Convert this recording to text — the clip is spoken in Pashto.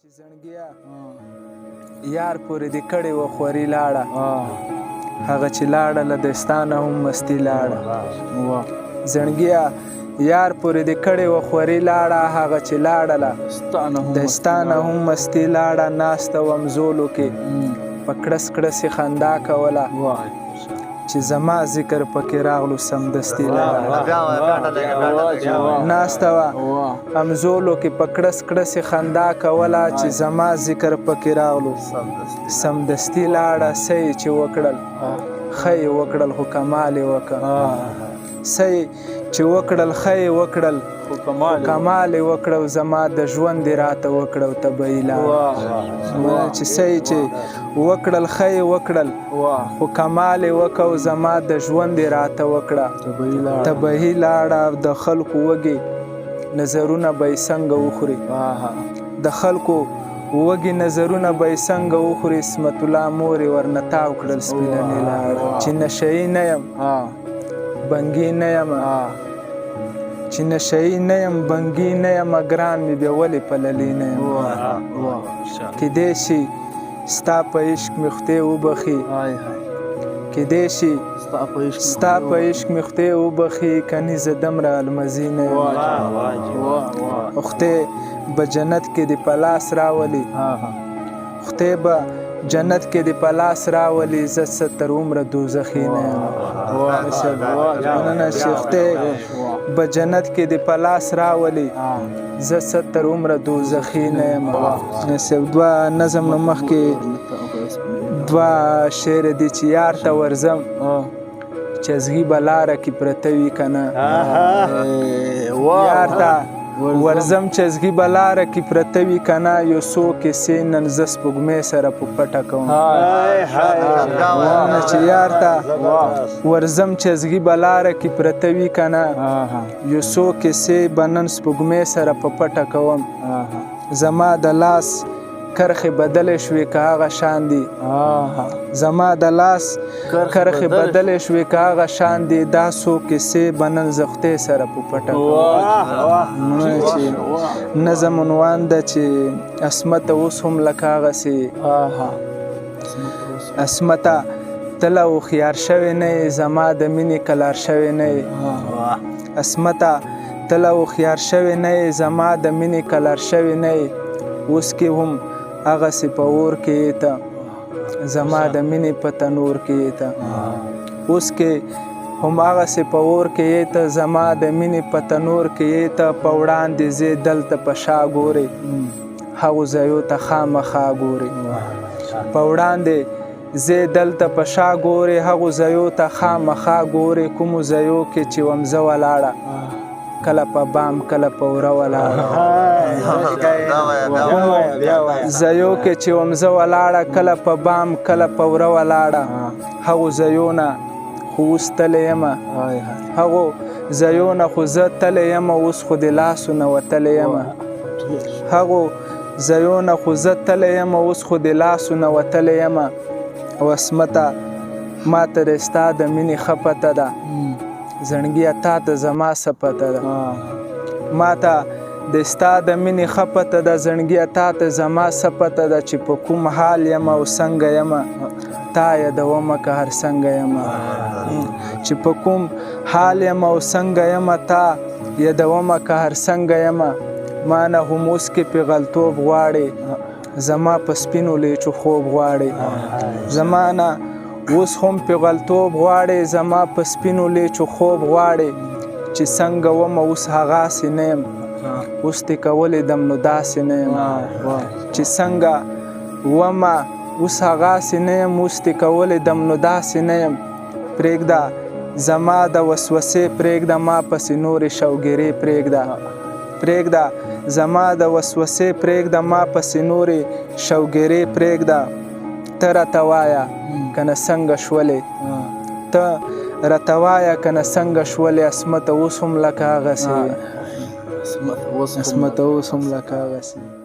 چې زړګیا یار پورې دې کړې وه خوري لاړه هغه چې لاړه له دستانه هم مستي لاړه زړګیا یار پورې دې کړې وه خوري لاړه هغه چې لاړه له دستانه هم مستي لاړه ناسته وم زولو کې په کړس کړسې خندا کوله چې زما ذکر پکې راغلو سمدستي لاړه ناسته وه همزولو کې په کړس کړسې خندا کوله چې زما ذکر پکې راغلو سمدستي لاړه څه یې چې وکړل ښه یې وکړل خو کمال یې وکړ څه یې چې وکړل ښه یې وکړل کمال یې وکړ او زما د ژوند یې راته وکړ او طبعي لاړه چې څه یې چې وکړل ښه یې وکړل خو کمال یې وکړ او زما د ژوند یې راته وکړه طبعي لاړه د خلکو وږي نظرونه به یې څنګه وخوري د خلکو وږي نظرونه به یې څنګه وخوري اسمت الله مور یې ورنه تاو کړل سپیننې لاړه چې نشهیي نه یم بنګي نه یم چې نشهیي نه یم بنګي نه یم ګران مې بیا ولې پللی نه یم کیدای شي ستا په عشق مې خدای وبخي کیدای شي ستا په عشق مې خدای وبخي کني زه دومره المزي نه یم خدای به جنت کې دې په لاس راولي خدای به جنت کې دې په لاس راولي زه څه تر عمره دوزخي نه یم مننه چې خدای به جنت کې دې په لاس راولي زه څه تر عمره دوزخي نه یم دوه نظم نه مخکې دوه شعر دي چې یار ته ورځم چزغي به لاره کې پرته وي که نه یار ته ورځم چزغي به لاره کې پرته وي که نه یو څو کیسې نن زه سپوږمۍ سره په پټه کوم چې یار ته ورځم چزغي به لاره کې پرته وي که نه یو څو کیسې به نن سپوږمۍ سره په پټه کوم زما د لاس کرخې بدلې شوې که هغه شان دي زما د لاس کرخې بدلې شوې که هغه شان دي دا څو کیسې به نن زه خدای سره په پټه کوم نظم عنوان ده چې عصمته اوس هم لکه هغسې عصمته ته لا هوښیار شوی نه یې زما د مینې کلار شوی نه یې عصمته ته لا هوښیار شوی نه یې زما د مینې کلار شوی نه یې اوس کې هم هغسې په اور کې یې ته زما د مینې په تنور کې یې ته اوس کې هم هغسې په اور کې یې ته زما د مینې په تنور کې یې ته په وړاندې ځې دلته په شا ګورې هغو ځایو ته خامخا ګورې په وړاندې ځې دلته په شا ګورې هغو ځایو ته خامخا ګورې کومو ځایو کې چې ومزه ولاړه کله په بام کله په وره ولاړه ځایو کې چې ومزه ولاړه کله په بام کله په وره ولاړه هغو ځایو نه خو اوس تللی یمه هغو ځایو نه خو زه تللی یمه اوس خو د لاسو نه وتلی یمه هغو ځایو نه خو زه تللی یمه اوس خو د لاسو نه وتلی یمه او عصمته ما ته د ستا د مینې ښه پته ده زړګیه تا ته زما څه پته ده ما ته د ستا د مینې ښه پته ده زړګیه تا ته زما څه پته ده چې په کوم حال یم او څنګه یمه تا یادومه که هر څنګه یمه چې په کوم حال یم او څنګه یمه تا یادومه که هر څنګه یمه ما نه هم اوس کې پیغلتوب غواړې زما په سپینو لیچو خوب غواړې زما نه اوس هم پیغلتوب غواړې زما په سپینو لیچو خوب غواړې چې څنګه ومه اوس هغاسې نه یم اوس دې کولی دم نو داسې نه یم چې څنګه ومه اوس هغاسې نه یم اوس دې کولی دم نو داسې نه یم پرېږده زما د وسوسې پرېږده ما پسې نورې شوګیرې پرېږده پرېږده زما د وسوسې پرېږده ما پسې نورې شوګیرې پرېږده ته راته وایه که نه څنګه شولې ته راته وایه که نه څنګه شولې عصمته اوس هم لکه هغسې عصمته اوس هم لکه هغسې